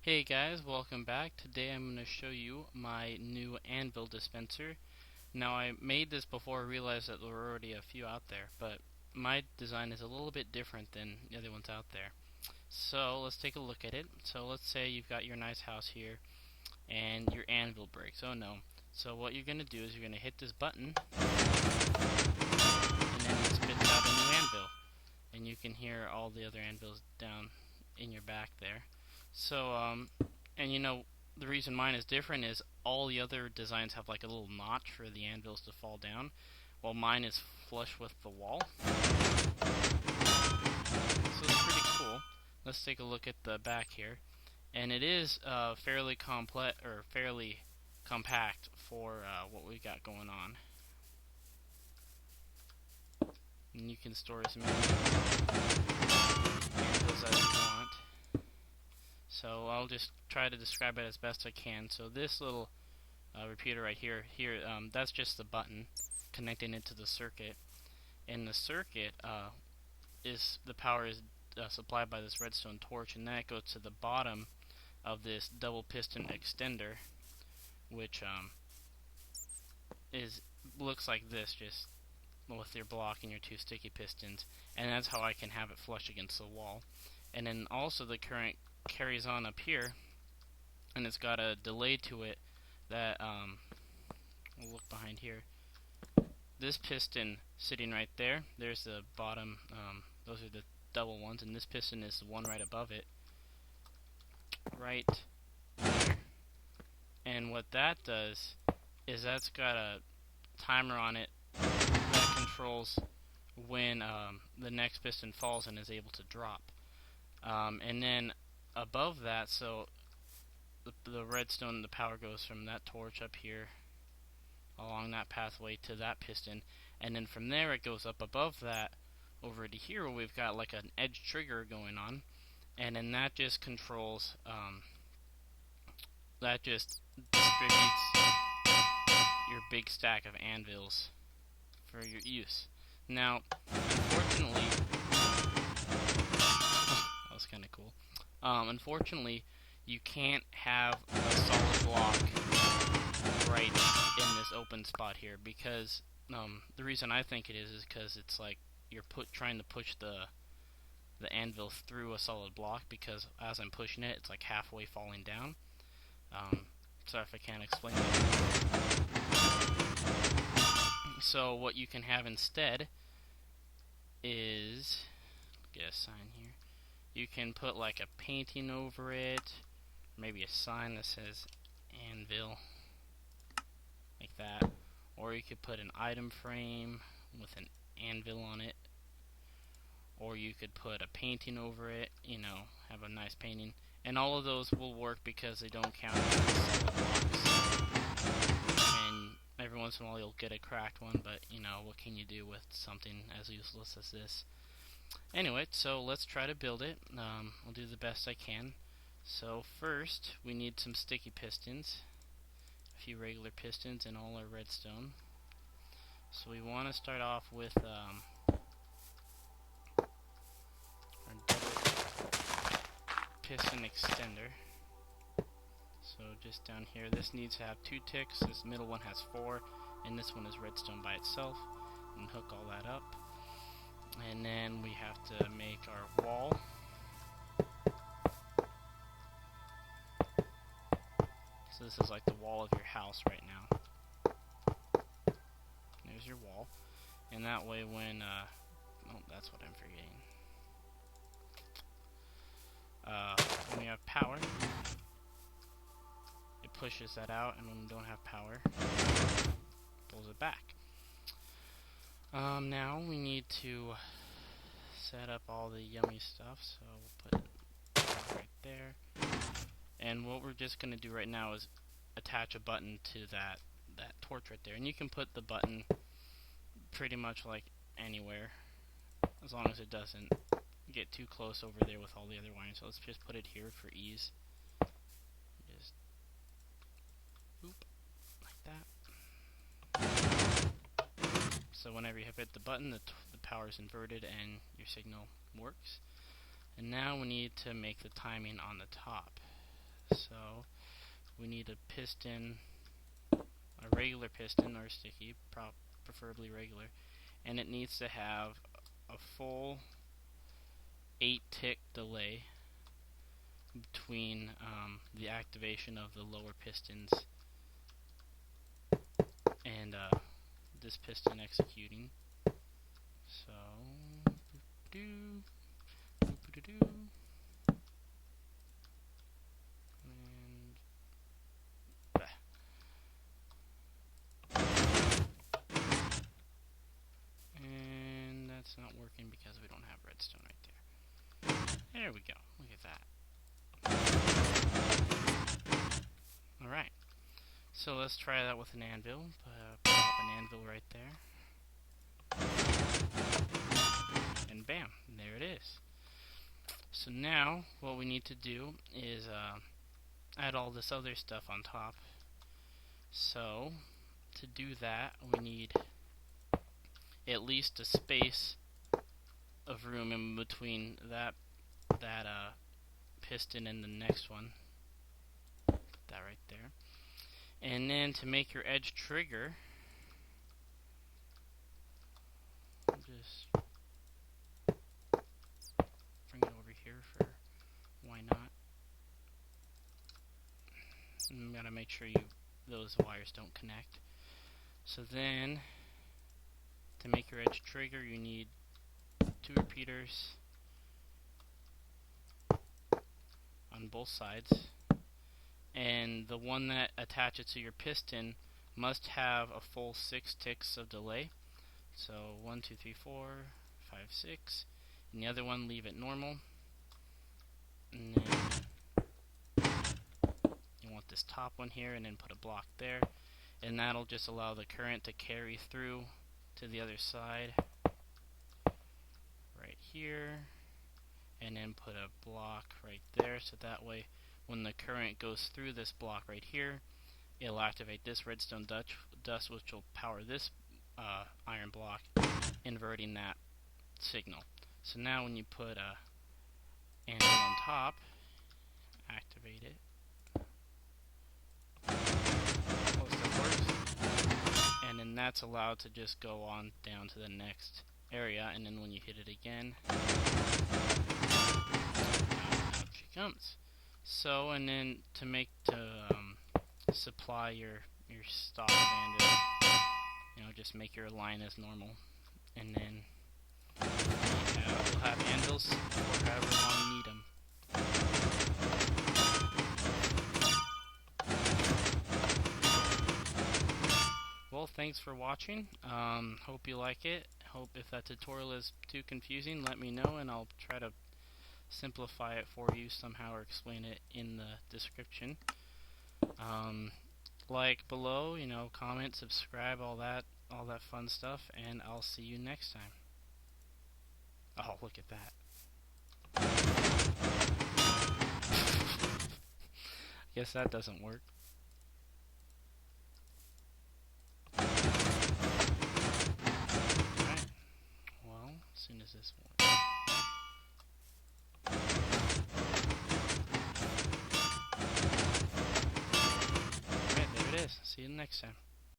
Hey guys, welcome back. Today I'm going to show you my new Anvil Dispenser. Now I made this before I realized that there were already a few out there, but my design is a little bit different than the other ones out there. So let's take a look at it. So let's say you've got your nice house here and your anvil breaks. Oh no. So what you're going to do is you're going to hit this button and then it spits out a new anvil. And you can hear all the other anvils down in your back there. So, and you know, the reason mine is different is all the other designs have like a little notch for the anvils to fall down, while mine is flush with the wall. So it's pretty cool. Let's take a look at the back here, and it is fairly complex or fairly compact for what we got going on. And you can store as many anvils as you want. So I'll just try to describe it as best I can. So this little repeater right here, that's just the button connecting it to the circuit. And the circuit is the power is supplied by this redstone torch, and that goes to the bottom of this double piston extender, which looks like this, just with your block and your two sticky pistons, and that's how I can have it flush against the wall. And then also the current carries on up here, and it's got a delay to it that we'll look behind here. This piston sitting right there, there's the bottom, those are the double ones, and this piston is the one right above it, right there. And what that does is that's got a timer on it that controls when the next piston falls and is able to drop. And then above that, so the redstone, the power goes from that torch up here along that pathway to that piston, and then from there it goes up above that over to here where we've got like an edge trigger going on, and then that just controls that just distributes your big stack of anvils for your use. Now unfortunately that was kinda cool. Unfortunately, you can't have a solid block right in this open spot here, because the reason I think it is because it's like you're trying to push the anvil through a solid block, because as I'm pushing it, it's like halfway falling down. Sorry if I can't explain that. So what you can have instead is, get a sign here. You can put like a painting over it, maybe a sign that says Anvil, like that. Or you could put an item frame with an anvil on it. Or you could put a painting over it, you know, have a nice painting. And all of those will work because they don't count as solid blocks. And every once in a while you'll get a cracked one, but you know, what can you do with something as useless as this? Anyway, so let's try to build it. I'll do the best I can. So first, we need some sticky pistons, a few regular pistons, and all our redstone. So we want to start off with our double piston extender. So just down here, this needs to have 2 ticks, this middle one has 4, and this one is redstone by itself, and hook all that up. And then we have to make our wall. So this is like the wall of your house right now. There's your wall. And that way when, oh, that's what I'm forgetting. When we have power, it pushes that out, and when we don't have power, it pulls it back. Now we need to set up all the yummy stuff, so we'll put it right there. And what we're just going to do right now is attach a button to that torch right there. And you can put the button pretty much like anywhere, as long as it doesn't get too close over there with all the other wiring. So let's just put it here for ease. Just boop, like that. So whenever you hit the button, the power is inverted and your signal works. And now we need to make the timing on the top. So we need a piston, a regular piston or sticky, preferably regular, and it needs to have a full 8-tick delay between the activation of the lower pistons and this piston executing. So, boop-a-doo, boop-a-doo, and and that's not working because we don't have redstone right there. There we go. Look at that. Alright. So let's try that with an anvil. Pop an anvil right there. And bam, there it is. So now what we need to do is add all this other stuff on top. So to do that, we need at least a space of room in between that piston and the next one. That right there. And then to make your edge trigger, just bring it over here for why not. And you gotta make sure those wires don't connect. So then, to make your edge trigger, you need 2 repeaters on both sides, and the one that attaches to your piston must have a full 6 ticks of delay. So 1, 2, 3, 4, 5, 6, and the other one leave it normal. And then you want this top one here, and then put a block there, and that'll just allow the current to carry through to the other side right here, and then put a block right there, so that way when the current goes through this block right here, it'll activate this redstone dust, which will power this iron block, inverting that signal. So now when you put a anvil on top, activate it. Most of it works. And then that's allowed to just go on down to the next area, and then when you hit it again, out she comes. So, and then to supply your stock anvil, just make your line as normal, and then we'll have anvils for however long you need them. Well, thanks for watching. Hope you like it. Hope if that tutorial is too confusing, let me know, and I'll try to simplify it for you somehow or explain it in the description. Like below, comment, subscribe, all that fun stuff, and I'll see you next time. Oh, look at that. Guess that doesn't work. Alright. Well, as soon as this works. Alright, there it is. See you next time.